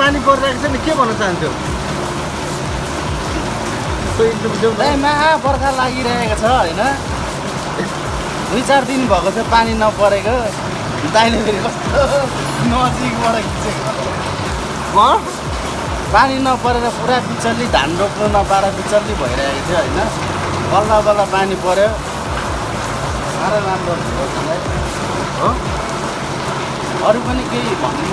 पानी परिरहेको छ नि के भन्न चाहन्थ्यौ महा बर्खा लागिरहेको छ होइन 2-4 दिन भएको थियो पानी नपरेको दाइले फेरि कस्तो नजिकबाट खिचेको पानी नपरेर पुरा बिचल्ली धान रोप्नु नपाएर बिचल्ली भइरहेको थियो होइन बल्ल बल्ल पानी पर्यो साह्रै राम्रो भयो हो अरू पनि केही भन्नु